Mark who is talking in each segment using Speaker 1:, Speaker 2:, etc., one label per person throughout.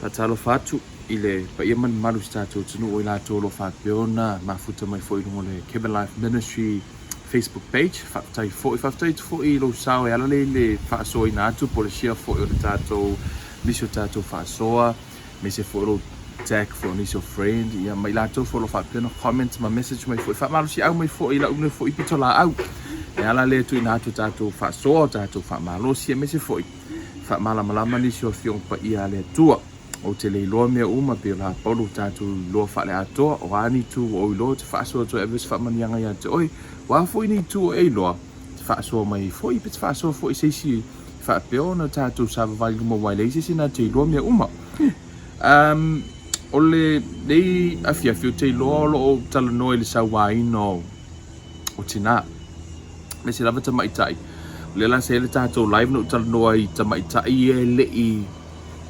Speaker 1: Patalo fatu ile pa yeman malu statu tunu ila tolo fat biona mafuta mai foi ngole Cable Life Ministry Facebook page fatai 45 lo sao ala le fa so ina tu polisia fo o tato miso tato fa soa me se fo tag for niso friend ya mai la to follow fa pena comment ma message mai foi fa Faamalosiau mai fo ila une fo ipitola au e ala le tu ina tu tato fa so tato Faamalosiau me se foi fa malama ni so fiong pa ia le tua o te leiloa mea uma pe la polo tatu loa fa le atoa o ani tu o ilo te fa so to eves fa manianga ya te oi wa foi ni tu e loa te fa so mai foi pe te fa so foi se si fa peona tatu sa vai mo wai le si na te loa mea uma ole dei afia fiu te loa lo tala no le sa wai no o tina me se lava te mai tai le la se le tatu live no tala no ai te mai tai e le i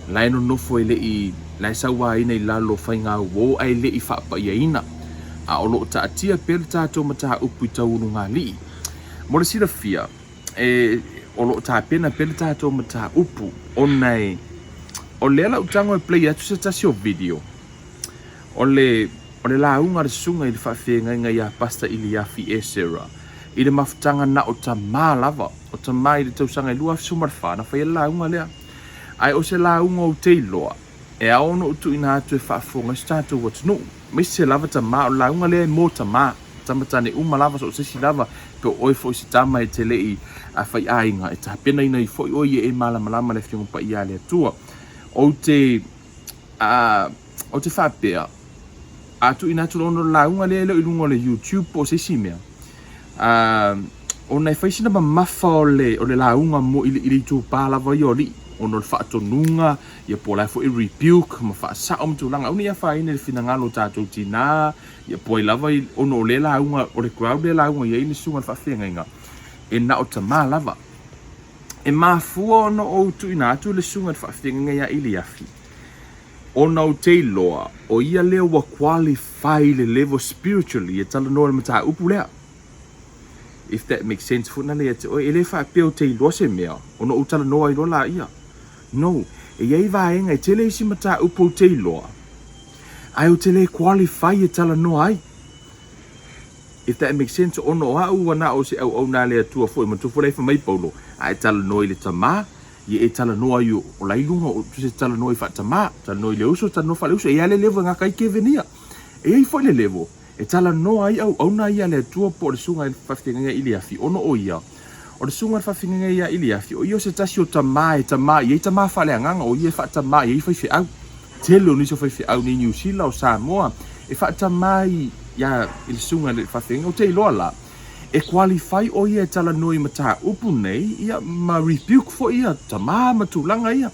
Speaker 1: lai no foi le i lai sa wai nei la lo fainga wo ai le i fa pa ina a o lo ta tia per tatu mata upu tau nga li mo le sira fia e o lo ta pena per tatu mata upu onai o le la utango e play atu se tasio video o le la unga sunga i fa fenga nga ya pasta Iliafi Esera i le mafutanga na o Tama lava o Tama i le tausanga i lua sumarfa na fa la unga lea ai o se la unga o te loa e a ono utu ina atu e whaafonga statu watu no me se lava Tama o la unga lea mo Tama Tane lava so se si lava pe oi fo si Tama e te lei a whai ainga e ta pena ina i fo i oi e malama le fiong pa ia le tua o te whapea atu ina atu ono la unga lea leo i lunga le YouTube po se si mea o nei whaisina ma mafa o le la unga mo ili tu pālava i ori ono le whaatonunga ia po lai fo i rebuke ma whaasa o mtulanga uni ia whaine le finangalo tātou tina ia po i lava ono le la unga o le crowd le la unga ia ini sunga le whaafenga inga e na o Tama lava e mafua ono o tu ina atu le sunga le whaafenga ia Iliafi ona o te loa o ia leo wa qualify le level spiritually e tala noa le mata upu lea if that makes sense funa le te o ele fa pe o te loa se mea ona o tala noa i loa ia no e iei vaenga e tele isi mata upu o te loa ai o tele qualify e tala noa ai if that makes sense ona o au wana o se au na le atua fo e matufu le fa mai paulo ai tala noa i le Tama ye e tala noa yu o lai lunga o tu se tala noa i fa Tama tala noa i le uso tala noa fa le uso e ale levo nga kai ke venia e ei foi le levo e tala noa ai au na ia le tua po le sunga i whawhinga Iliafi ono o ia o le sunga i whawhinga ia Iliafi o ia se tasi o Tama e Tama fa le anganga o ia fa Tama e fai au telo niso fai au ni New Zealand o Samoa e fa Tama i ia il sunga i whawhinga o te iloa la e qualify o ia tala noi mata upu nei ia ma rebuke fo ia Tama matulanga ia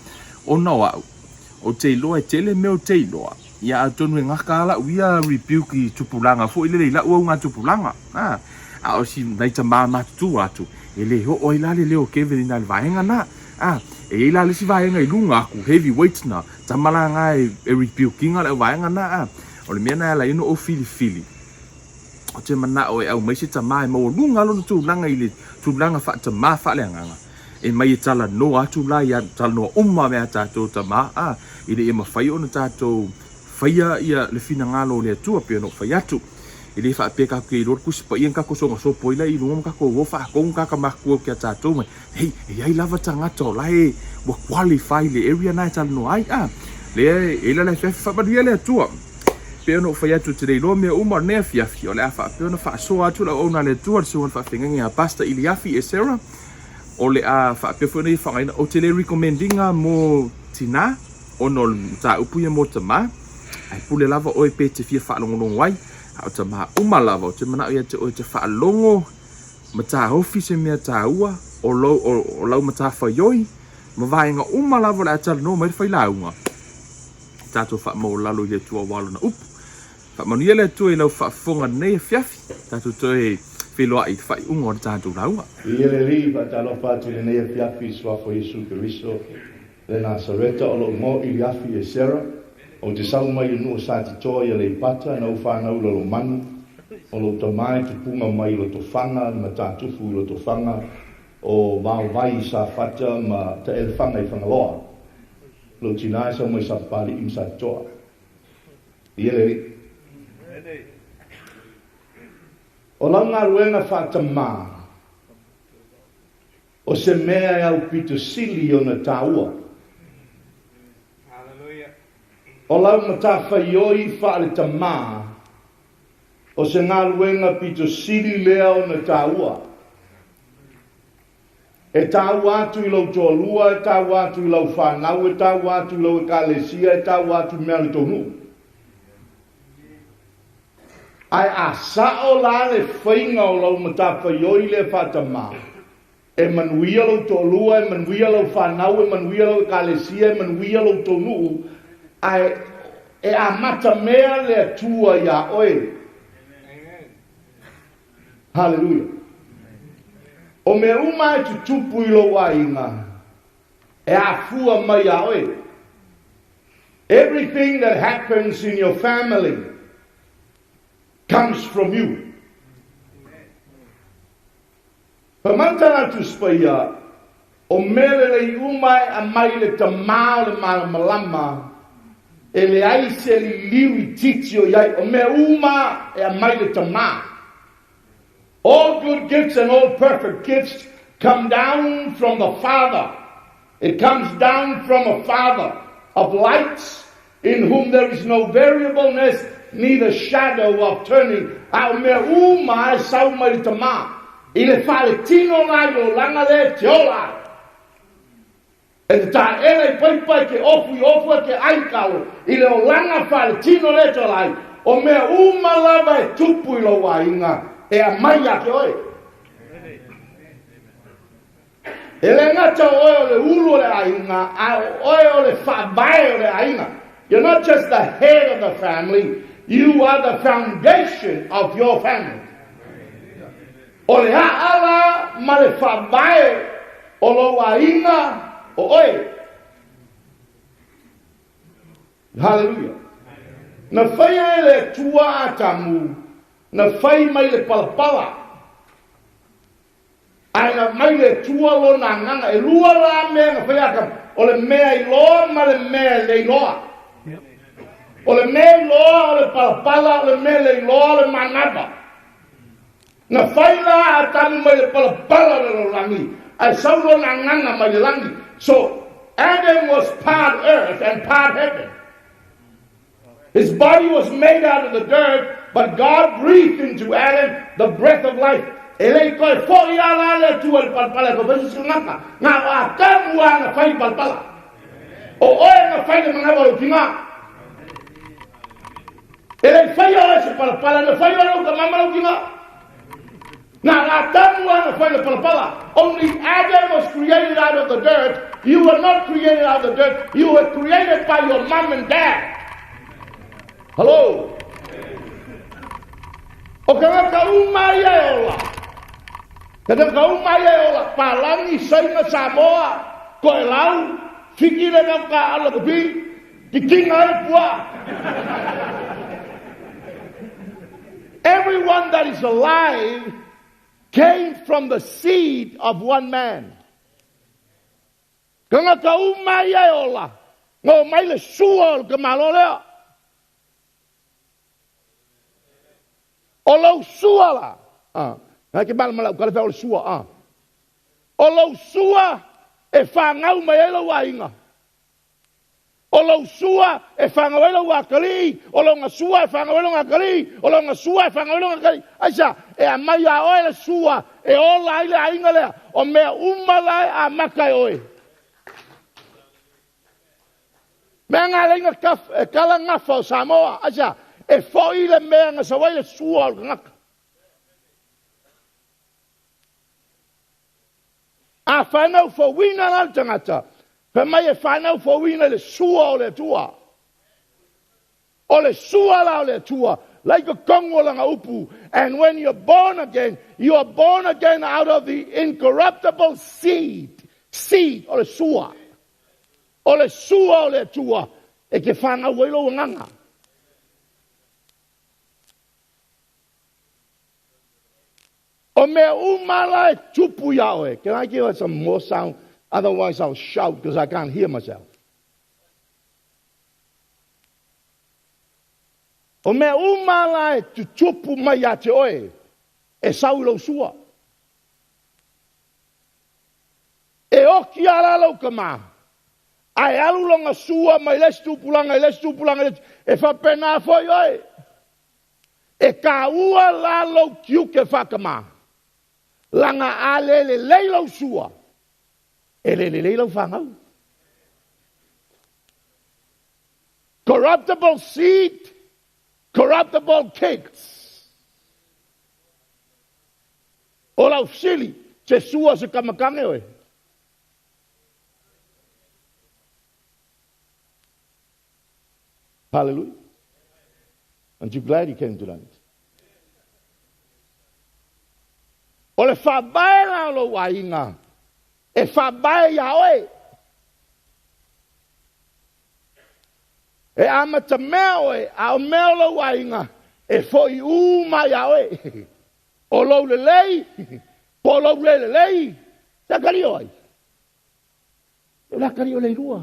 Speaker 1: o noa o te iloa e tele me o te iloa ia atonu e ngakala ia rebuke i tupulanga fo ile la ua ngā tupulanga a o si nei Tama matu atu e le ho o ila le leo Kevin ina le vaenga na e ila le si vaenga i lunga aku heavyweight na tamalanga e rebuke inga le vaenga na o le mena la ino o fili o te mana o e au mai se Tama e mo lunga lo tu langa ile tu langa fa Tama fa le nganga e mai tala no atu la ya tala no umma me tato Tama ile e mafai ona tato faia ia le fina ngalo le tua pe no fai atu ile fa pe ka ke lor kus pa ien ka ko so poila i lunga ka ko wo fa ko ka maku ke tato mai hey ai lava tanga to la e wa qualify le area na tala no ai le ile le fa ba le tua no fai atu te lo me uma ne fiafi o le afa pe no fa so atu la ona le tua so fa finga a pasta Iliafi Esera o le a fa pe fo nei fa o te le recommendinga mo tina ono ta upu ye mo Tama ai pule lava o pe te fia fa longo wai o Tama uma lava o te mana ia te o te fa longo mata hofi se me ta ua o lo mata fa yoi ma vainga uma lava la ta no mai fai launga tato fa mo lalo le tua walo na upu fa manuia le tu e lau whaafonga nei fiafi tatu to e whiloa i whai ungo na tātou launga.
Speaker 2: I ele ri pa talo whātu le nei fiafi swafo Jesu Keriso le Nasareta o lo mo Iliafi Esera o te sau mai unu o sāti toa i le pata na uwhanau lo manu o lo tamai te punga mai lo to whanga ma tātufu lo to whanga o mau vai sa whata ma te e whanga i Faamaloloa. lo tina sa mo sa pali im sa toa. Iele. O la ngā ruenga whatamā. O se mea au pito sili o na tāua. O lau mata whaioi whaare tamā. O se ngā ruenga pito sili lea o na tāua. E tāu atu I lau toa lua, e tāu atu I lau whanau, e tāu atu I lau ekalesia, e tāu atu mea le tonu. Ai a sao la le whainga o lau mata whaioi le whatamā. E manuia lau toa lua, e manuia lau whanau, e manuia lau ekalesia, e manuia lau tonu. Ai e a mata mea le atua ia oe. Hallelujah. O me uma e tutupu I lo wainga. E a fua mai a oe. Everything that happens in your family comes from you. Pamantana tu spaya. O mele le umai a mai le tamau le malamalama. E le aise li liwi titio yai. O me uma e a mai le tamau. All good gifts and all perfect gifts come down from the Father. It comes down from a Father of lights in whom there is no variableness, neither shadow of turning. Au me uma e sau mai tama. Ile fale tino lai o langa le teola. E ta ele pai ke ofu ke aikalo. Ile o langa fale tino le teola. O me uma lava e tupu I lo wainga. E a mai ake oe. E le ngata oe o le ulu o le ainga, oe o le whabai o le ainga. You're not just the head of the family, you are the foundation of your family. O le haala ma le whabai o lo ainga o oe. Hallelujah. Na whaia le tua atamu, na whai mai le palapala. Ai na mai le tua lo na nganga. E lua la mea na whai akam. O le mea I loa ma le mea le loa. O le mea I loa, o le palapala, o le mea le loa, o le manaba. Na whai la atamu mai le palapala le lo langi. Ai sau lo na nganga mai le langi. So, Adam was part earth and part heaven. His body was made out of the dirt, but God breathed into Adam the breath of life. Ele koe fo ia la le tua le palpala ko besu ngaka. Nga wa tamu nga fai palpala. O oe nga fai le mangaba o tinga. Ele fai o se palpala, le fai o ka mama o tinga. Nga wa tamu nga fai le palpala. Only Adam was created out of the dirt. You were not created out of the dirt. You were created by your mom and dad. Hello. O kanga ka umai e ola. Kanga ka umai e ola. Palangi sainga Samoa. Ko e lau. Fiki le na ka ala kupi. Ki kinga e pua. Everyone that is alive came from the seed of one man. Kanga ka umai e ola. Ngo mai le sua ka malolea. O lau sua la. Nga ke mana malau kale o sua. O lau sua e whangau mai e lau ainga. O lau sua e whangau e lau akali. O lau ngā sua e whangau e lau akali. O lau ngā sua e whangau e lau akali. Aisa, e a mai a oe le sua. E o lai le ainga lea. O mea umalai a makai oe. Mea ngā reina kala ngafa o Samoa. Aisa, e foi le mea nga sawai le sua o ngaka. A whanau fo wina nal tangata. Pe mai e whanau fo wina le sua o le tua. O le sua la o le tua. Like a kongo langa upu. And when you're born again out of the incorruptible seed. Seed o le sua. O le sua o le tua. E ke whanau wailo nganga. O mea umala e tupu yawe. Can I give us some more sound? Otherwise I'll shout because I can't hear myself. O mea umala e tutupu mai a te oe, e sau lau sua. E oki ala lau ka maa. Ai alu longa sua mai les tupulanga, e whapena foi oe. E ka ua la lau kiu ke whakama. Langa a lele leilau sua. E lele leilau whangau. Corruptible seed, corruptible cakes. O lau sili, te sua se kamakange oe. Hallelujah. Aren't you glad he came tonight? O le whabae la lo wainga. E whabae ya oe. E amata mea oe. A mea lo wainga. E foi uma ya oe. O lo le lei. Po lo le lei. Takari oe. La kari o le rua.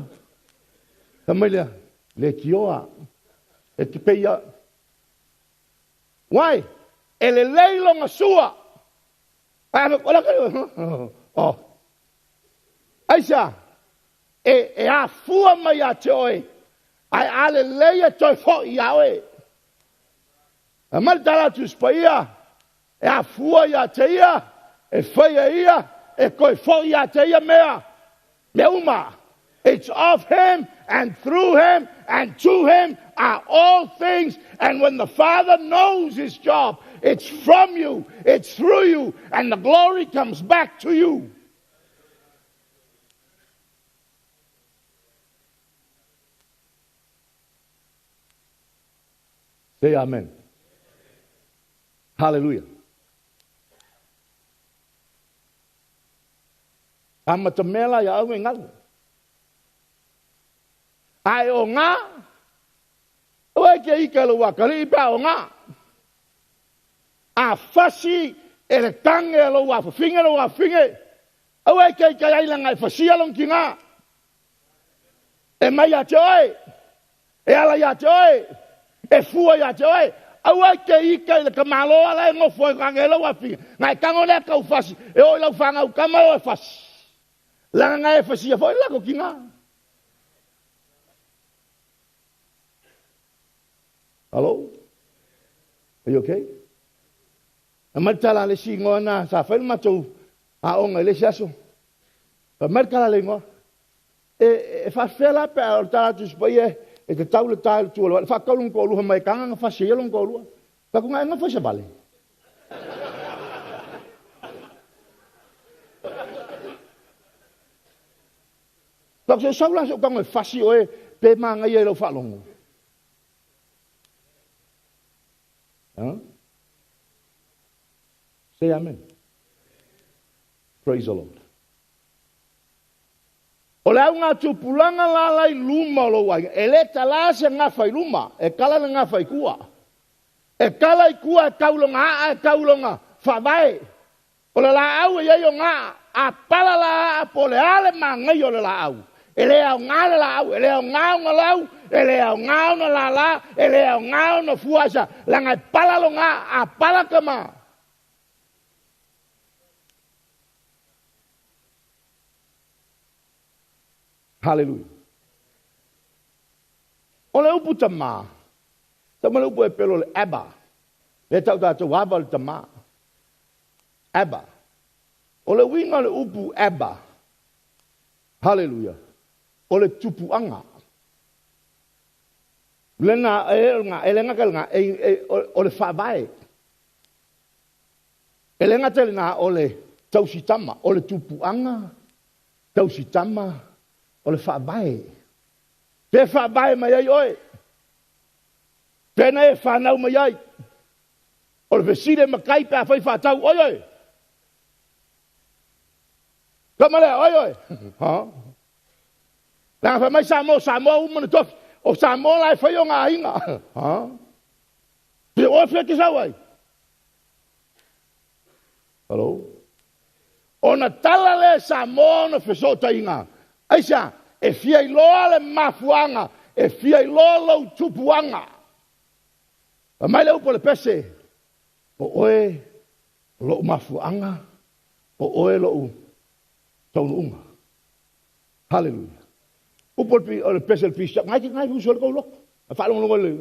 Speaker 2: Tamaila. Le kioa. E te peia. Wai? E le leilonga sua. Ola kari. Oh. Aisa. E a fua mai a te oe. Ai ale leia toi fo i a oe. A maltara tu spaia. E a fua i a te ia. E whaia ia. E koi fo i a te ia mea. Me uma. It's of him and through him and to him are all things. And when the Father knows his job, it's from you, it's through you, and the glory comes back to you. Say amen. Hallelujah. Amatamela ya au ngalo. Ai o ngā, oe ke ika lo wakari pa o ngā. A fasi e le tange lo wa finge lo wa finge. Oe ke ika ilang ai fasi along ki ngā. E mai a te oe. E ala ya te oe. E fua ya te oe. Oe ke ika le kamaloa la e ngofo e kange lo wa finge. Ngai kango le kau fasi. E oi lau whanga u kamalo e fasi. Langa ngai e fasi a foi lako ki ngā. Hello? Are you okay? A martala le si ngona sa fa matou a onga le siaso. A martala le ngo. E fa fela pe o ta tu spoye e te tau le tai tu lo fa kaulung ko lu mai kanga fa se yelong ko lu. Ta ku nga fa se bale. Ta se saula so kanga fa si oe pe manga ye lo fa longo. Huh? Say amen. Praise the Lord. O le au ngā tupulanga la lai luma lo wai. E le tala se ngā whai luma. E kala na ngā whai kua. E kala i kua e kaulonga a e kaulonga. Whawai. O le la au e o ngā. A pala la a po le ale ma ngai o le la au. E le au ngā le la au. E le au ngā o ngā lau. E le au ngā o na la la. E le au ngā o na fuasa. La ngai pala lo ngā. A pala ka ma. Hallelujah. O le upu tama. Tama le upu e pelo le eba. Le tau tātou wāwa le tama. Eba. O le winga le upu eba. Hallelujah. O le tupu anga. Lena e lenga kalanga o le whawae. E lenga te lenga o le tausitama. O le tupu anga. Tausitama. O le whawae. Te whawae mai ai oe. Pena e whanau mai ai. O le vesire makai pe a whai whatau oi oi. Kamale oi oi. Ha? Nanga wha mai Samoa umana tofi. O Samoa lai whai o ngā hinga. Ha? Pia oe whia ki sau ai. Hello? O na tala le Samoa na whesota inga. Aisa, e fia i loa le mafuanga. E fia i loa lau tupuanga. Mai leo po le pese. O oe lo mafuanga. O oe lo taununga. Hallelujah. Upo o le pese le pisa. Ngai uso le kolo. Falo lo le.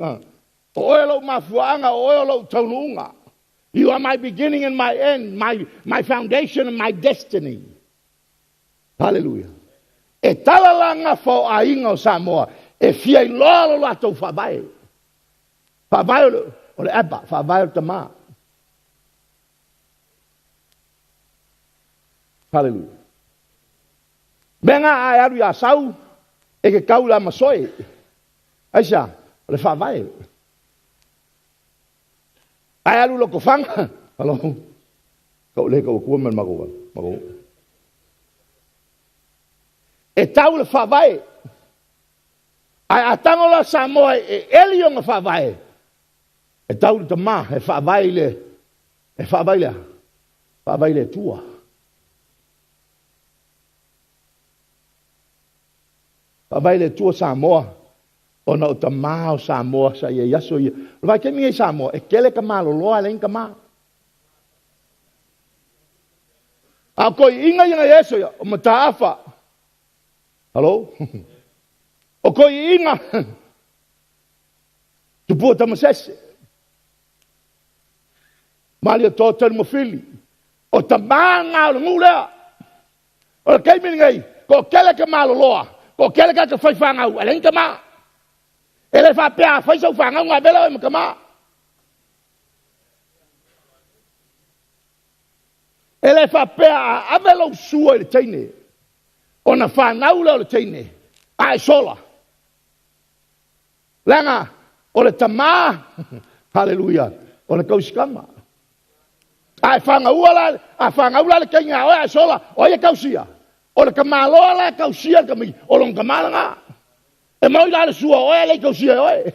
Speaker 2: O oe lo mafuanga, o oe lo taununga. You are my beginning and my end, my foundation and my destiny. Hallelujah. E talalanga fo ainga o Samoa. E fia I lolo lato whabai. Whabai o le eba, whabai o Tama. Hallelujah. Benga ai aru ya sau, e ke kaula masoe. Aisa, o le whabai. Ai alu lo ko fanga. Hello. Kau le kau kuman mago. E tau le whawai. Ai atango la Samoa e elio nga whawai. E tau le Tama, e whawai le. E whawai le. Whawai le tua. Whawai le tua Samoa. Ona o Tama o Samoa sa ia yaso ia. Vai ke mi Samoa e kele Tamaloloa le inga ma. A ko inga yeso ia o mataafa. Hello? O ko inga. Tu po tamasese. Mali o total mo fili. O Tama nga o ngula. O ke mi ngai ko kele Tamaloloa. Ko kele ka fai fanga o le inga ma. Ele fa pea fai so fanga nga bela mo kama. Ele fa pea avelo sua le tine. Ona fa naula le tine. Ai sola. Langa o le Tama. Hallelujah. O le kauskama. Ai fanga ua le kenga o ai sola. O ia kausia. O le Tamaloloa le kausia kami. O long kamalanga. E mau la sua oe le kausia oe.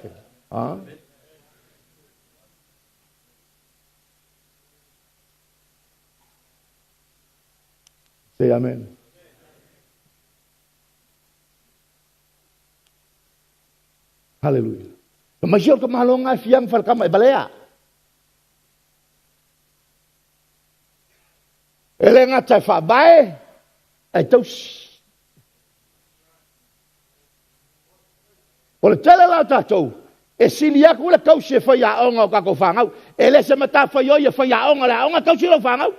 Speaker 2: Say amen. Hallelujah. Masih ke malonga fiang falkama e balea. Ele ngata fa bae ai tos. O le tele la tatou, e sili aku le kausi e whai aonga o kako whangau. E le se mata whai oi e whai aonga le aonga kausi lau whangau.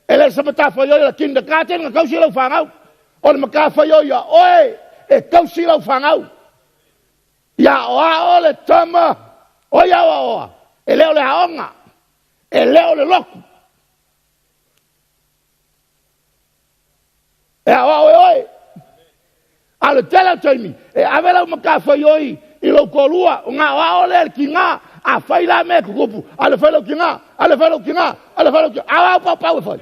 Speaker 2: E le se mata whai oi le kindergarten nga kausi lau whangau. O le maka whai oi a oe e kausi lau whangau. Ia oa o le Tama, oi awa oa. E leo le aonga, e leo le loku. E awa oe oe. Ale tela taimi e avela maka faioi I lo kolua nga ole ki nga a faila me kupu ale failo ki nga awa pa fa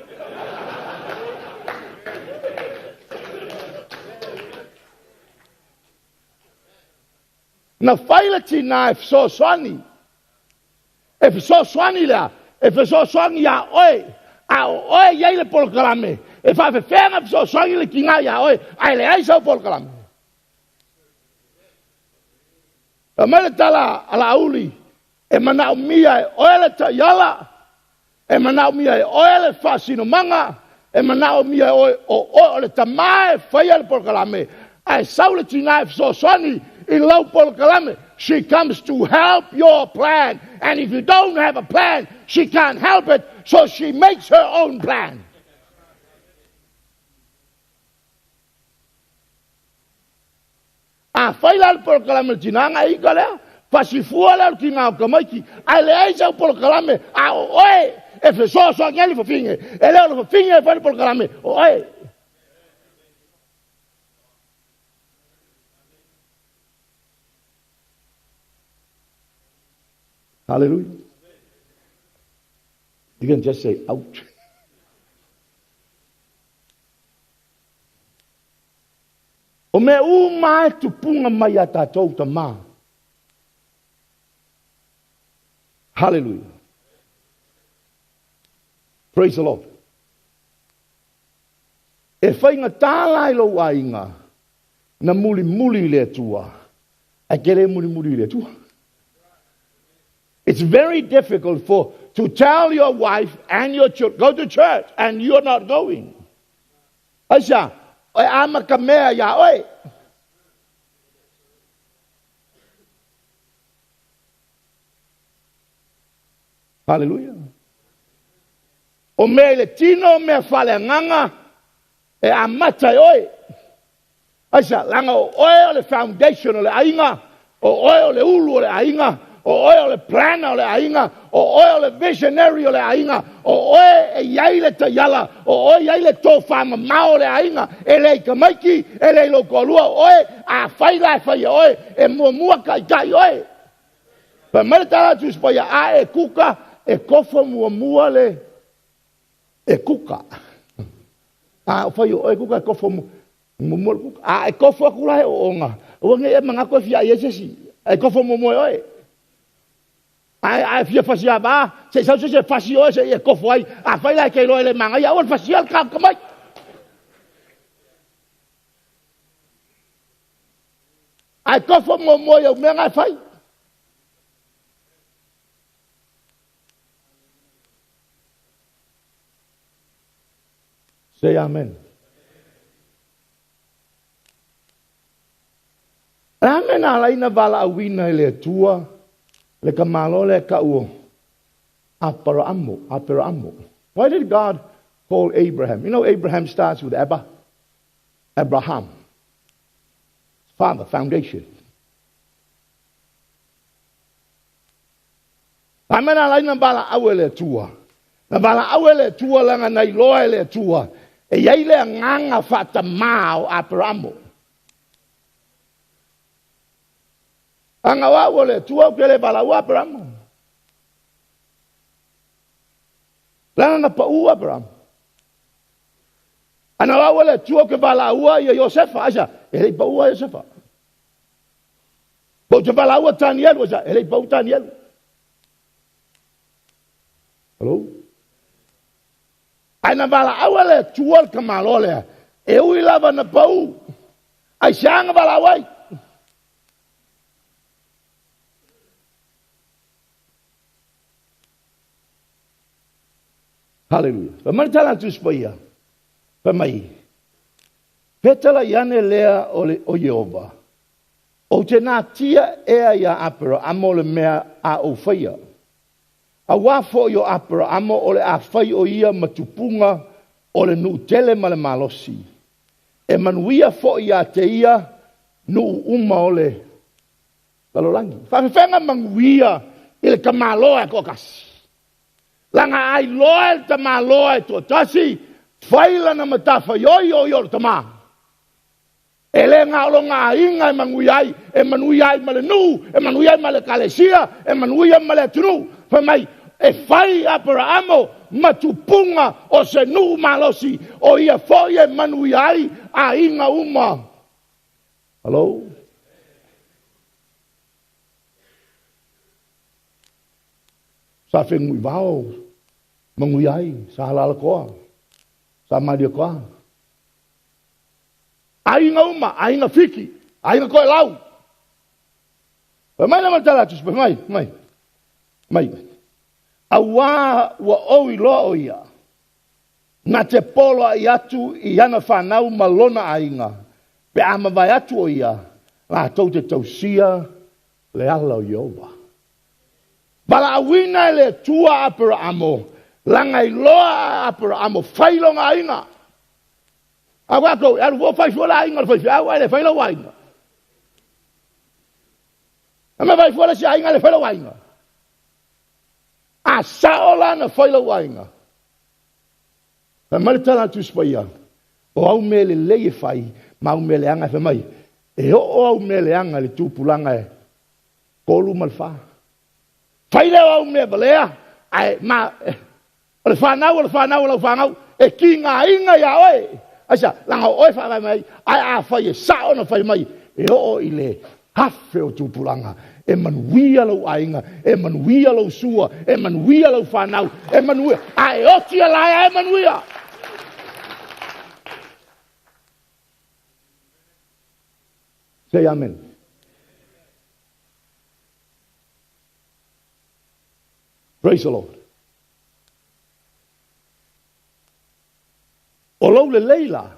Speaker 2: na faila ti na if so swani la if so swani ya oi ya ile por kalame e fa fenga so swani le ki nga ya oi ale ai so por kalame. A mele tala ala auli e manau mia e oele ta yala e manau mia e oele fasino manga e manau mia e oele ta mae faya por kalame ai saule tina so swani I lau por kalame. She comes to help your plan, and if you don't have a plan she can't help it, so she makes her own plan. A faila por kalame tinanga I kala pasifua la kinga kamaiki ale aisa por kalame a oe e fe so ngeli fo finge e le fo finge fa por kalame oe. Hallelujah. You can just say ouch. O me mai tu punga mai a tātou Tama. Hallelujah. Praise the Lord. E whainga tālai lo ainga na muli le tua. A kere muli le tua. It's very difficult to tell your wife and your children, go to church, and you're not going. Asa, oi ama ka mea ya oi. Hallelujah. O me le tino me fale nganga e amata oi. Asa, langa o le foundation o le ainga, o le ulu o le ainga, o le plan o le ainga, o le visionary o le ainga, o e iai le tayala, o iai le tofama mao le ainga, e le kamaiki, e le lokolua, oe a faila fai oe, e mua kai kai oe. Pa maritala tu spaya a e kuka, e kofo mua le, e kuka. A fai oe kuka e kofo mua kuka. A e kofo akula o onga. O nge e mga koe fia iesesi, e kofo mua oe. Ai fia fasia ba, se fasi oe se e kofo ai, a faila ke loe le manga, ia o fasia ka kamai. Ai kofo mua ia mea ngai fai. Say amen. Amen alaina vala awina le tua le kamalo le kauo apero. Why did God call Abraham? You know Abraham starts with Abraham. Father, foundation. Amen alaina vala awele tua. Na vala awele tua langa nai loe le tua. E iai le nganga fata mao apero. Anga wa le tua ke le vala wa Abraham. Lana na pa u Abraham. Ana wa le tua ke vala wa ia Josefa asa, ele pa u Josefa. Bo te vala wa Daniel wa ele pa u Daniel. Hello? Ana vala awale tua ke malole. E u lava na pa u. Ai sanga vala wa. Hallelujah. Pamatala tu spaya. Pamai. Petala yane lea o Yehova. O te nā tia ea ia apera amo le mea a o whaia. A wafo yo apera amo o le a whai o ia matupunga o le nu tele ma le malosi. E manuia fo ia te ia nu uma o le lalolangi. Whawhenga manguia i le kamaloa kokasi. Langa ai loe Tamaloa to tasi, faila na matafa yo tama. Ele nga longa inga e manuiai male nu, e manuiai male kalesia, e manuiai male tunu. Famai e fai apara amo matupunga o se nu malosi o ia foi e manuiai a inga uma. Hello? Sa fengui vao mangui ai sa halala koa sa madia koa ainga uma ainga fiki ainga koe lau mai na matala tus mai awa wa oi lo ia na te polo ai atu i ana whanau malona ainga pe ama vai atu o ia la tau te tausia le ala o Yehova. Bala awina le tua apera amo. Langai loa apera amo. Whailonga inga. Awako, alu wo whaifola inga. Awa le whailoa inga. Ama whaifola si inga le whailoa inga. A saola na whailoa inga. Ka maritana tu spaya. O au mele leye whai. Ma au mele anga whamai. E o au mele anga le tūpulanga e. Kolu malwha. Whaile au mea balea, ai ma, o le whanau, e ki ngā inga ia oe. Aisa, langa oe whaai mai, ai a whai e sao na whai mai, e o i le hawhe o tūpulanga, e manuia lau ainga, e manuia lau sua, e manuia lau whanau, e manuia, ai otia laia e manuia. Say amen. Praise the Lord. O lau le leila,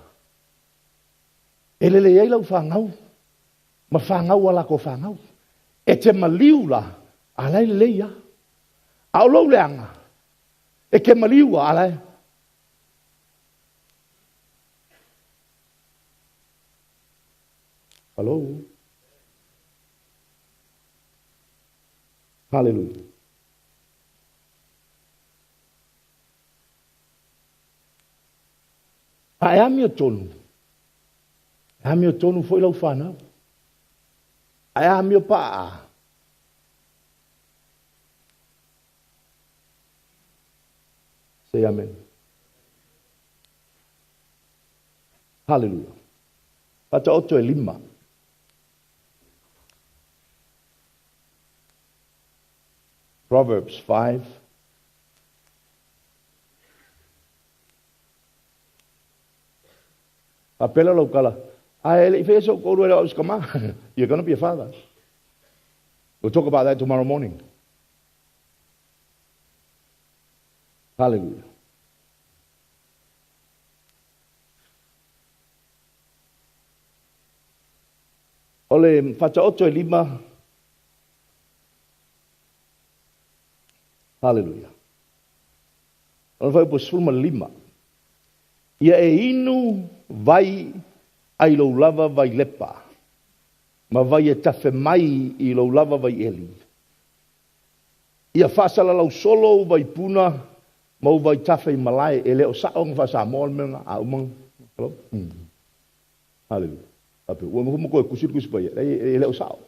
Speaker 2: e le leila lau whangau, ma whangau ala ko whangau. E te maliu la, alai le leia. A o lau le anga, e ke maliu alai. Hello? Hallelujah. A ea mea tonu. E a mea tonu foi lau whanau. A ea mea paa. Say amen. Hallelujah. Pata oto e lima. Proverbs 5. Apela lau kala. If it's so cold, you're going to be a father. We'll talk about that tomorrow morning. Hallelujah. Ole fata oto e lima. Hallelujah. Ole vai po sfulma lima. Ia e inu vai ai lo lava vai lepa. Ma vai e tafe mai i lo lava vai eli. Ia fasala lau solo vai puna mau vai tafe i malai e leo saong fa Samoa menga a umang. Hallelujah. Ape ua mo ko kusir pai e leo sao.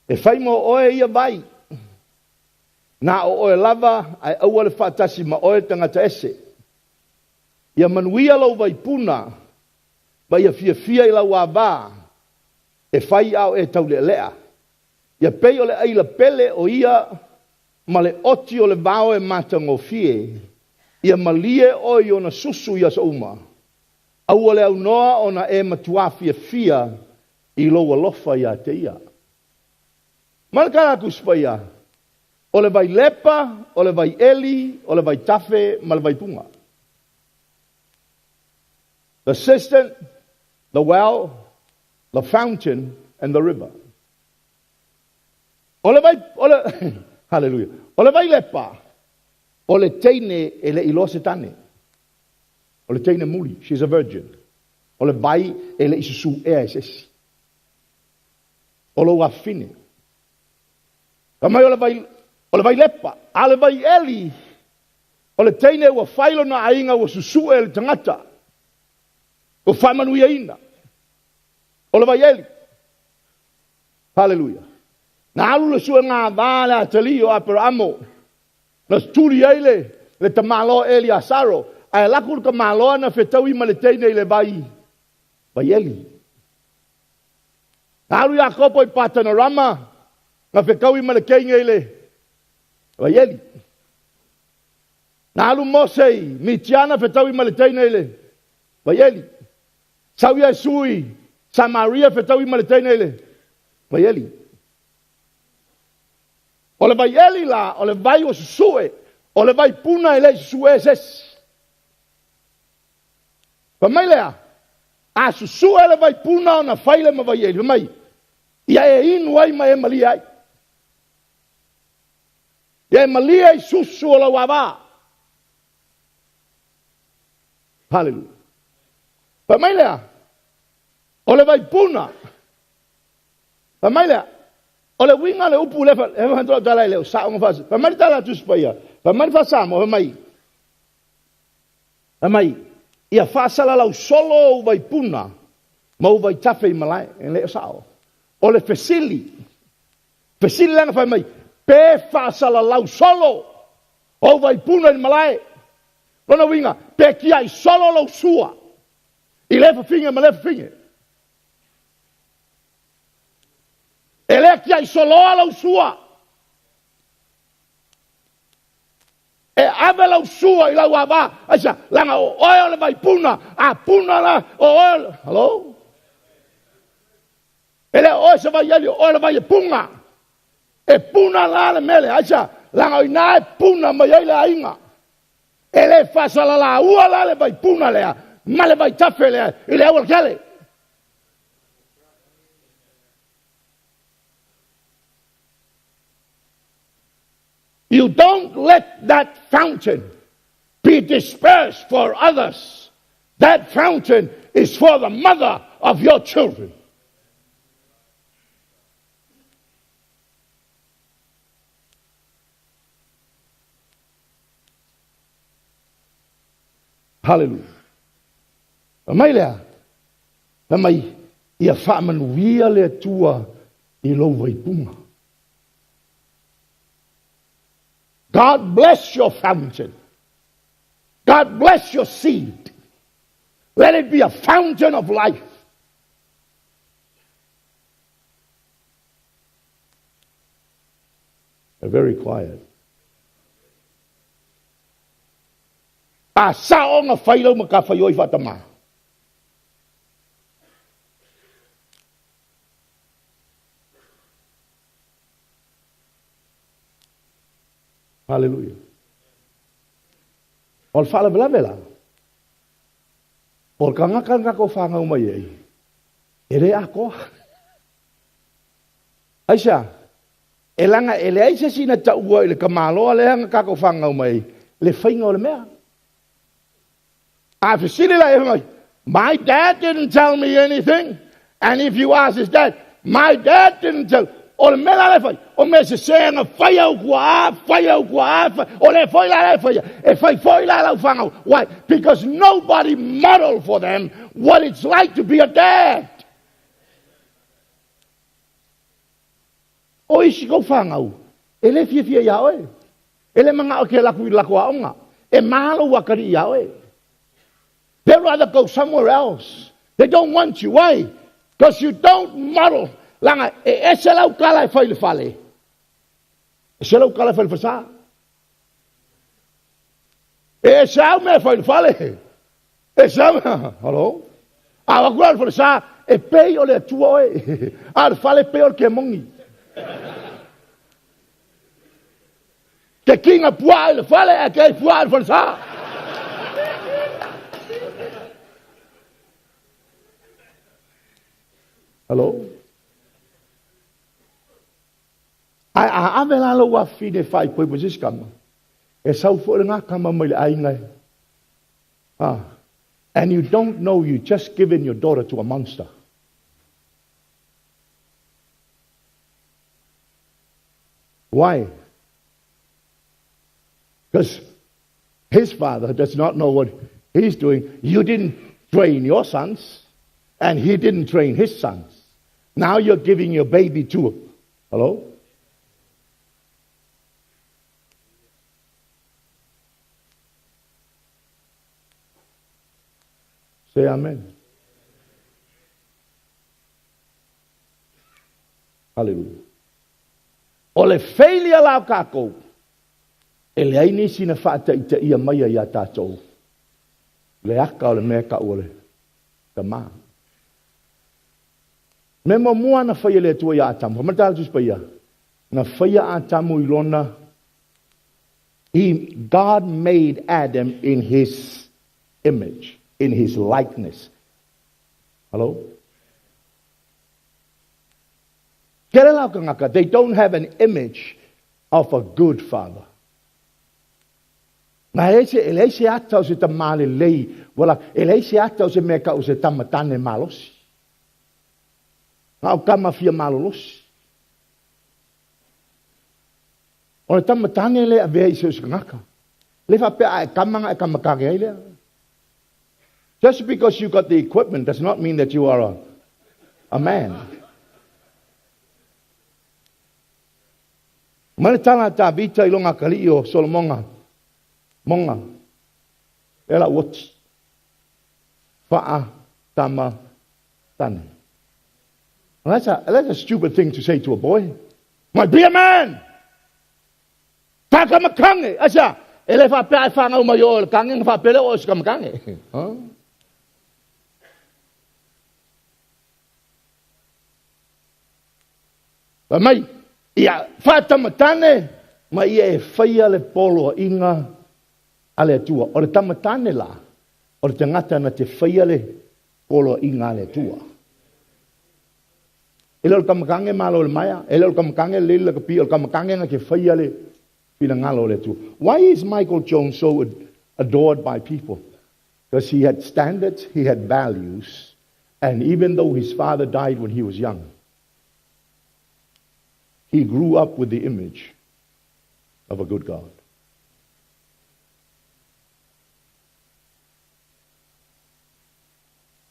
Speaker 2: E fai mo oe ia vai. Na o oe lava ai au le fatasi ma oe tangata ese. Ia manuia lau vai puna. Vai a fia i lau ava. E fai au e tau le lea. Ia pei o le aila pele o ia ma le oti o le vao e matango fie. Ia malie o i ona susu ia sa uma. Au o le au noa ona e matua fia i loa lofa ia te ia. Malakara kuspaia. O le vai lepa, o le vai eli, o le vai tafe, ma le vai punga. The cistern, the well, the fountain, and the river. O le vai, hallelujah. O le vai lepa, o le teine e le ilose tane. O le teine muli, she's a virgin. O le vai e le isusu ea esesi. O lo afine. Kamai o le vai lepa, a le vai eli, o le teine ua whailo na ainga ua susu e le tangata. O whamanuia ina. O le vai eli. Hallelujah. Na alu le sua ngā vāle a tali o apera amo. Na sturi eile le Tamaloloa eli a saro. A e laku ka maloa na whetau ima le teine i le vai. Vai eli. Na alu ia kopo i patana rama. Na whekau ima le keinga i le. Vai eli. Na alu Mosei, Mitiana whetau ima le teine i le. Vai eli. Sauia sui, Samaria whetau ima le teine i le. Vai eli. O le vai eli la, o le vai o susue, o le vai puna e le susue ses. Pa mai lea, a susue le vai puna o na whaile ma vai eli, pa mai. Ia e inu ai ma e mali ai. Ia e mali ai susu o la wava. Hallelujah. Pa mai lea, o le vai puna. Pa mai lea, o le winga le upu le fantoa tala leo sa o fas. Pa mai tala tu spaia. Pa mai fa samo pa mai. Pa mai ia fa sala lau solo vai puna. Mau vai tafe i malai en le sao. O le fesili. Fesili langa fa mai. Pe fa sala lau solo. O vai puna i malai. Lona winga pe ki ai solo lau sua. I le fa finga ma le fa finga. Ele que ai soloa lau sua. E ave lau sua i lau ava. Aisa, langa o oe le vai puna. A puna la o oe. Hello? Ele oe se vai ali, oe le vai punga. E puna la le mele, acha, langa ina e puna mai ai la inga. E le fasala la ua la le vai puna lea, ma le vai tafe lea, i le awal kele. You don't let that fountain be dispersed for others. That fountain is for the mother of your children. Hallelujah. Mai lea, mai ia whaamanuia le tua I lo vai punga. God bless your fountain. God bless your seed. Let it be a fountain of life. They're very quiet. Sao nga whailau maka whaioi whatama. Hallelujah. Ol whala bela bela. Ol ka ngaka ko whanga umai ei. Ere ako. Aisha. Elanga ele aisha sina taua ele kamaloa le hanga kako whanga umai. Le whainga o le mea. My dad didn't tell me anything. And if you ask his dad, my dad didn't tell. O le mela le fai. O me se senga fai au kua. O le fai la le fai. E fai la lau whangau. Why? Because nobody modeled for them what it's like to be a dad. O isi ko whangau. E le fia iaoe. E le manga o ke laku aonga. E mahalo wakari iaoe. They'd rather go somewhere else. They don't want you. Why? Because you don't model. Langa, esera u kala fai le fale. Esera u kala fai le fasa. Esera me fai le fale. Esera, hello? Awa kula le fasa, e pei o le tua oe. Ar fale pei o le ke mongi. Ke kinga pua le fale, e ke pua le fasa. Hello? I avela lo wa fide fai poi posis kama. E sau fo nga kama mai ai ngai. And you don't know you just given your daughter to a monster. Why? Because his father does not know what he's doing. You didn't train your sons, and he didn't train his sons. Now you're giving your baby to him. Hello? Say amen. Hallelujah. O le failure la kako. E le aini sina whaata i te ia maia i a tātou. Le aka o le mea ka ole. Ka maa. Me mo mua na whaia le tua i a tamu. Hamatala tus pa ia. Na whaia a tamu i lona. God made Adam in his image. In his likeness. Hello? They don't have an image of a good father. Na ele atau se tamale lei, wala ele atau se meka o se Tama Tane Malosi. Na o kama fia Malolosi. O le Tama Tane le ave se ngaka. Le fa pe ai kamanga e kamakage ile. Just because you got the equipment does not mean that you are a man. Manitala ta vita ilonga kali o Solomonga. Monga. Ela woti. Fa'a Tama Tane. That's a stupid thing to say to a boy. Might be a man. Taka makange. Asa. Ele fa pe ai fanga o mayo kange fa pele o ska makange. Huh? Mai Ia Tama Tane ma ia e whaia le polo inga ale atua. O le Tama Tane la, o le tangata na te whaia le polo inga ale atua. Ele o kamakange malo le maya, ele o kamakange le la kapi, o kamakange na ke whaia le pinangalo le atua. Why is Michael Jones so adored by people? Because he had standards, he had values, and even though his father died when he was young, he grew up with the image of a good God.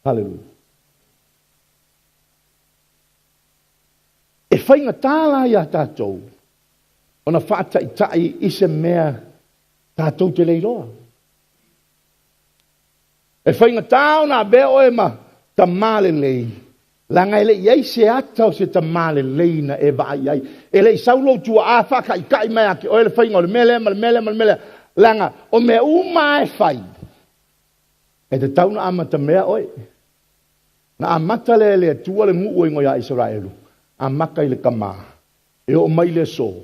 Speaker 2: Hallelujah. E whainga tāla ia tātou, ona whātaitai i se mea tātou te leiloa. E whainga tāona bea oe ma ta male lei. La ngai le iei se atau se ta male lei na e vai ai. E le saulo tua a whaka i kai mai ake oe le whainga o le mele. Langa o me uma e whai. E te tauna amata mea oe. Na amata le tua le ngu oe ngoia Israelu. Amaka i le kama. E o mai le so.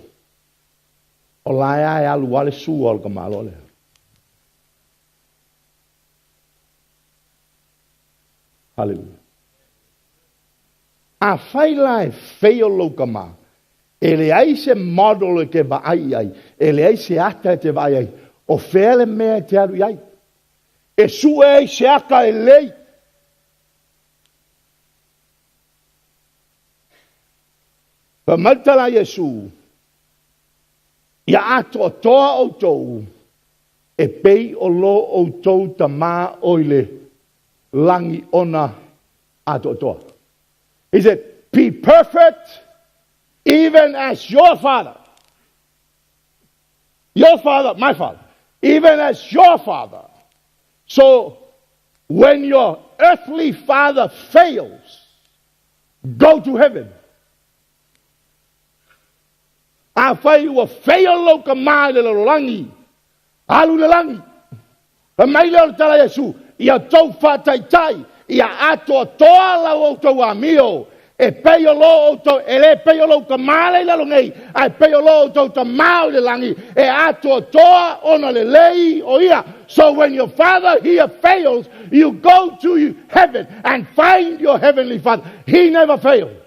Speaker 2: O laia e alu wale su o le kama lole. Hallelujah. A whai lai wheo lo kama. E le ai se model ke va ai. E le ai se ata te vai ai. O whele mea te aru ai. E su e se aka e lei. Pa matala Yesu. Ia ato toa o tou. E pei o lo o tou ta mā oile. Langi ona ato toa. He said, be perfect even as your father. Your father, my father. Even as your father. So, when your earthly father fails, go to heaven. A whai ua fail lo ka mai le langi. Alu le langi. Pa mai leo tala Yesu. Ia tau whātaitai. Ia ato toa lau o tau amio. E peo lo o tau. E le peo lo ka male le longai. Ai peo lo o tau ta mau le langi. E ato toa ona le lei o ia. So when your father here fails, you go to heaven and find your heavenly father. He never failed.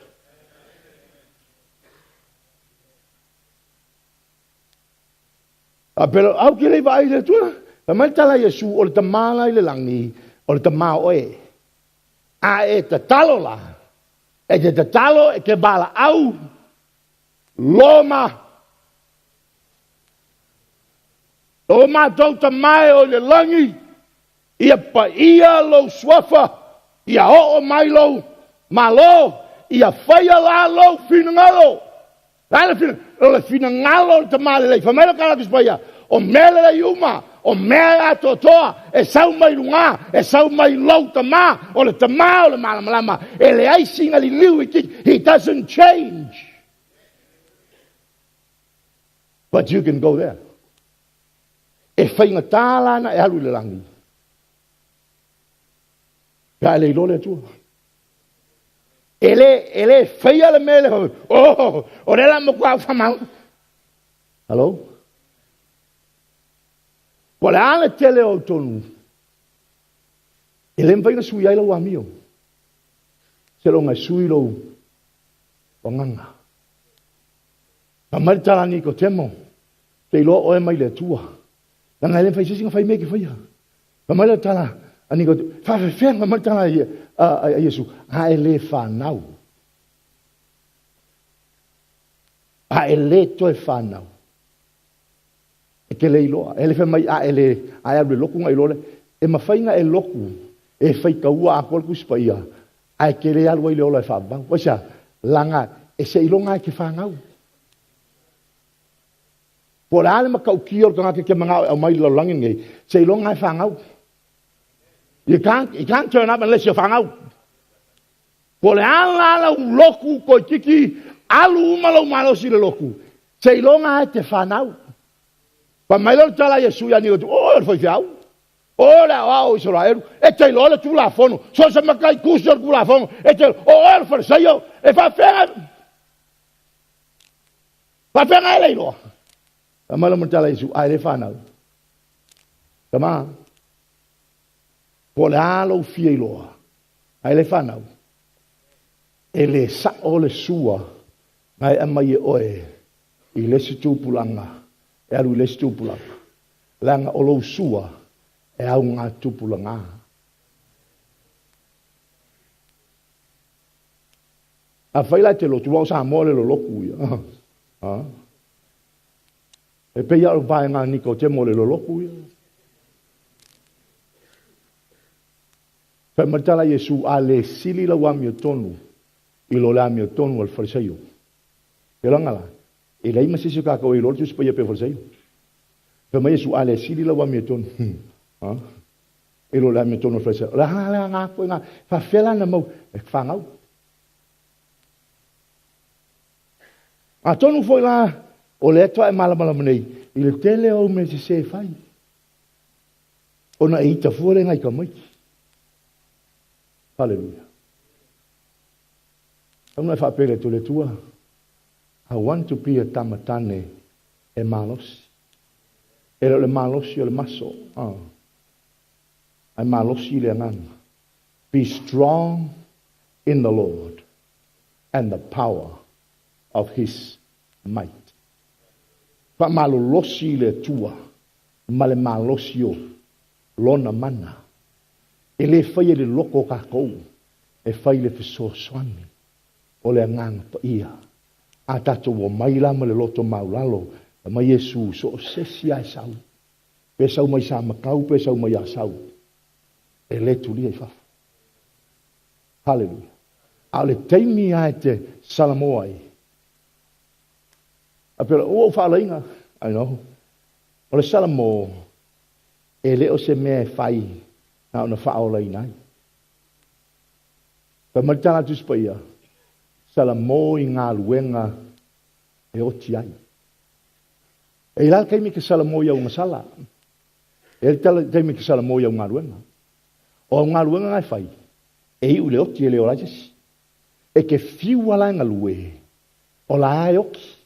Speaker 2: Pero au ki le vai le tua. Pa mai tala Yesu o le tamala i le langi, o le tamao e. A e te talo la. E te talo e ke bala au. Loma. Loma tau tamai o le langi. Ia pa ia lo swafa. Ia o mai lo. Malo. Ia whaia la lo finangalo. Lala fina. O le finangalo le tamale lei. Famela kala kispaia. O mele le yuma. O mea ato toa. E sau mai lunga. E sau mai lau tama. O le tama o le malamalama. E le aisinga li liu iki. He doesn't change. But you can go there. E whainga tālana e haru le langi. Ka ele ilo le tua. Ele whaia le mele. Oh, o re la mo kua whamau. Hello? Ko le ale tele o tonu. Ele mwhaina sui aila ua mio. Se lo ngai sui lo o nganga. Ka maritala ni ko temo. Te ilo oe mai le tua. Na ngai le mwhai sisinga whai meki whaia. Ka maritala ani ko whawhewhenga maritala a Yesu. A ele whanau. A ele toe whanau. E ke le iloa. Ele whe mai a ele a ea loku ngai lole. E mawhainga e loku. E whai kaua a kol kuspaia. A e ke le alua i le ola e whabang. Waisa, langa, e se ilonga e ke whangau. Po le ale makau kia o tangake ke mangau au mai lau langin ngai. Se ilonga e whangau. You can't turn up unless you're whangau. Po le ala loku ko tiki alu umalau malosi le loku. Se ilonga e te whanau. Pa mai lo tala Yesu ya ni o foi fiau. O la o Israel, e te lo tu la fono. So se makai kusor ku la fono. E te o fa sayo, e fa fe. Papenga lai lo. Amala mentala Yesu ai le fanau. Kama. Ko le alo fie lo. Ai le fanau. Ele sa o le sua. Ngai amai oe. I le situ pulanga. E alu le situ pulanga. Langa o lo sua. E au ngā tupulanga. A whaila te lo tuau sa mole lo loku ia. E pe ia o vai ngā niko te mole lo loku ia. Whai matala Yesu a le sili la wa mio tonu. I lo la mio tonu al farisaio. E langala. E la ima sisi kako i lo tu spaya pe farisaio. Whai ma Yesu a le sili la wa mio tonu. E lo la mio tonu al farisaio. La ngā koe ngā. Whawhela na mau. E whangau. A tonu foi la o le toa e malamala nei i le tele o me se fai. Ona e ita fuare ngai ka mai. Hallelujah. Ona fa pele to le tua. I want to be a Tama Tane Malosi. Era le malosi o le maso. Ai malosi le ngana. Be strong in the Lord and the power of his might. Faamalolosi le tua, ma le malosio, lona mana. E le whai le loko kakou, e whai le fisosoani, o le ngang pa ia. A tato wa maila ma le loto maulalo, ma Yesu so sesi ai sau. Pe sau mai sa makau, pe sau mai a sau. E le tuli e fafa. Hallelujah. A le teimi ai te Samoa ai. Apela o falainga, I know. O le Samoa e le o se me fai na ona faola inai. Pa martana tu spaia. Samoa i ngā luenga e oti ai. E ila kaimi ke Samoa ia unga sala. E tala kaimi ke Samoa ia unga luenga. O ngā luenga ngai fai. E iu le oti e le olajes. E ke fiu ala ngā lue. O la ai oki.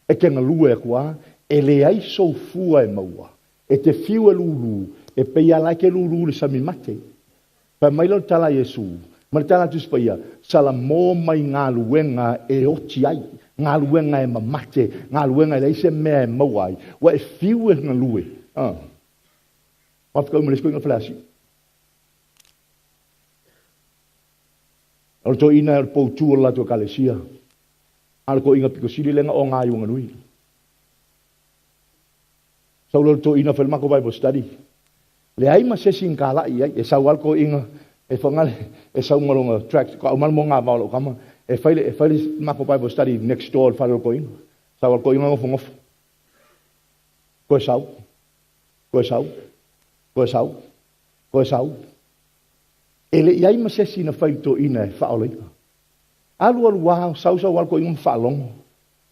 Speaker 2: E ke ngā lue kua, e le ai sou fua e maua. E te fiu e lulu, e peia lai ke lulu le sami mate. Pa mailo tala Yesu, ma tala tu spaia, sala mō mai ngā luenga e oti ai, ngā luenga e mamate, ngā luenga e leise mea e mauai, wa e fiu e ngā lue. Wafika umanesko inga falasi. Alo to ina e pou tua la tua kalesia. Ala ko inga piko siri lenga o ngā iunga nui. Sau to ina whelmako Bible study. Le aima sesi ngā lai ai. E sau alko inga. E whangale. E sau malonga track. Ka umal mo ngā maolo kama. E whaile mako Bible study next door. Whaile ko inga. Sau alko inga ngofu ngofu. Koe sau. Koe sau. Koe sau. Koe sau. E le aima sesi na whaile to ina e whaolo inga. Alu wao sau wal ko ingum falong.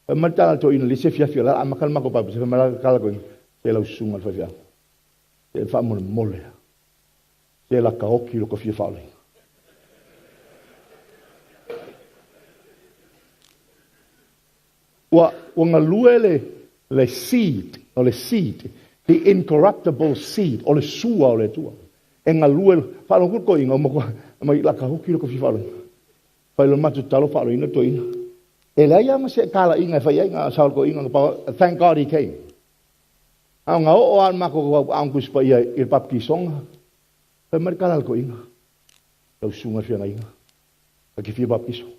Speaker 2: Matala to in lise fia la amakal mako pa se mala kala ko se la usunga fia. Se fa mo mole. Se la ka oki lo ko fia fale. Wa nga luele le seed o le seed, the incorruptible seed o le sua o le tua. E nga luele fa lo ko inga mo mai la ka oki lo ko fia fale. Pai lo matu talo whaaro ina to ina. E lea ia ma se kala inga whai inga saul ko inga pa thank God he came. Au ngā o al mako ko ang kuspa ia il pap ki songa. Pai mari kala ko inga. Lau sunga fia na inga. Ka ki fia pap ki so.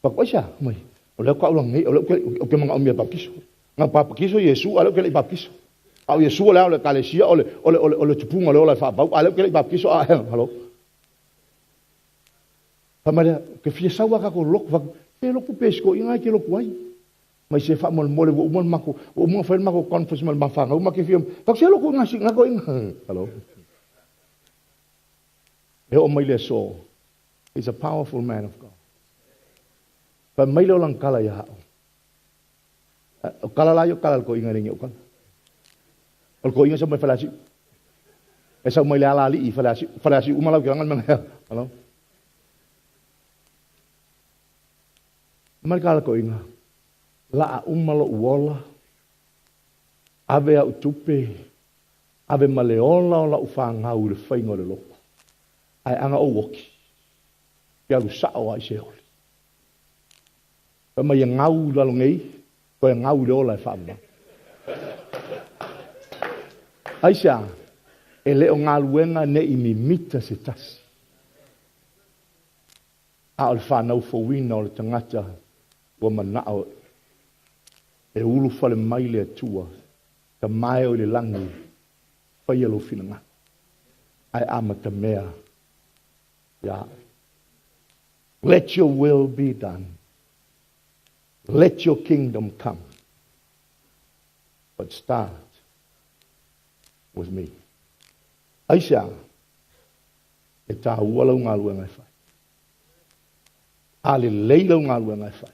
Speaker 2: Pa ko isa mai. O leo ka ulang ngai o leo ke mga umia pap ki so. Nga pap ki so Yesu o leo ke le pap ki so. Au Yesu o leo le kalesia o le tupunga leo le whapau. A leo ke le pap ki so. Hello. Pamara ke fia sawa ka ko lok va ke lok pesko inga ke lok wai mai se fa mol mole o mol mako o mo fa mako conference mal mafanga o ma ke fia ka se lok ngasi ngako inga hello e o mai le so is a powerful man of God pa mai lo lang kala ya o kala la yo kala ko inga ringi o kala o ko inga sa mai falasi e sa mai la ali falasi umala ke ngal man hello Marikala ko inga. La umalo uola. Ave au tupe. Ave maleola o la ufangau le whaingo le loko. Ai anga o woki. Kia lu sao ai se holi. Pama ia ngau lalo ngei. Ko ia ngau le ola e whaama. Ai sea. E leo ngā luenga ne I mimita se tasi. A o le whanau fawina o le tangata wa manao e ulu fale mai le atua ta mai o le langi whai alo whina ai amata mea ya. Let your will be done. Let your kingdom come. But start with me. Aisha e tā ualau ngā luenga whai. Ale leilau ngā luenga whai.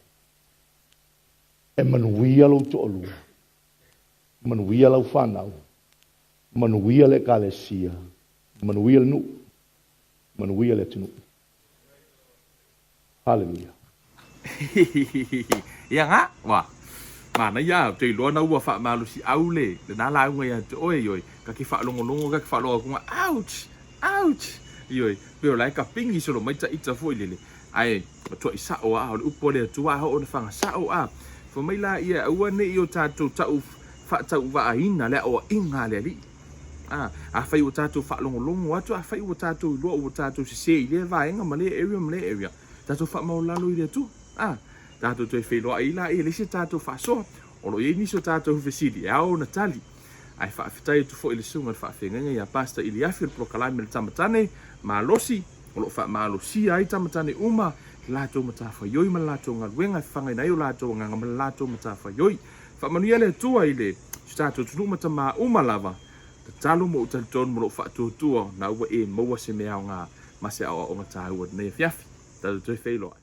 Speaker 2: E manuia lau to olua. Manuia lau whanau. Manuia le kalesia. Manuia le nu. Manuia le tunu. Hallelujah.
Speaker 1: Ia ngā, wā. Mana ia, te loa na ua Faamalosiau le nā launga ia te oe ioi. Ka ki whaalongo ka ki whaaloa kunga, ouch, ouch. Ioi, pero lai ka pingi solo mai ta ita fo ilele. Ai, matua I sao a, o le upo le atua ho o le whanga sao a. Fo mai la ia, ua ne I o tātou tau whaatau waaina lea o inga lea li. A whai o tātou whaalongo atu, a whai o tātou loa o tātou se I lea vaenga ma lea area. Tātou whaamaulalo I lea tu. Tātou toi wheloa I la, le se tātou whaasoa. O lo niso tātou whesili, au na tali. Ai whaafitai tu fo I le sunga whaafengenga ia Pastor Iliafi le prokalame le Tama Tane Malosi. O lo Faamalosiau ai Tama Tane uma. Lātou matawhaioi ma lātou ngaluenga whangai nei o lātou nganga ma lātou matawhaioi. Whaamanuia le tua I le tātou tunu matama uma lava. Ta talo mo utalitono mo lo whaatutua na ua e maua se mea o ngā mase awa o ngā tāua nei fiafi. Tātou toi wheloa.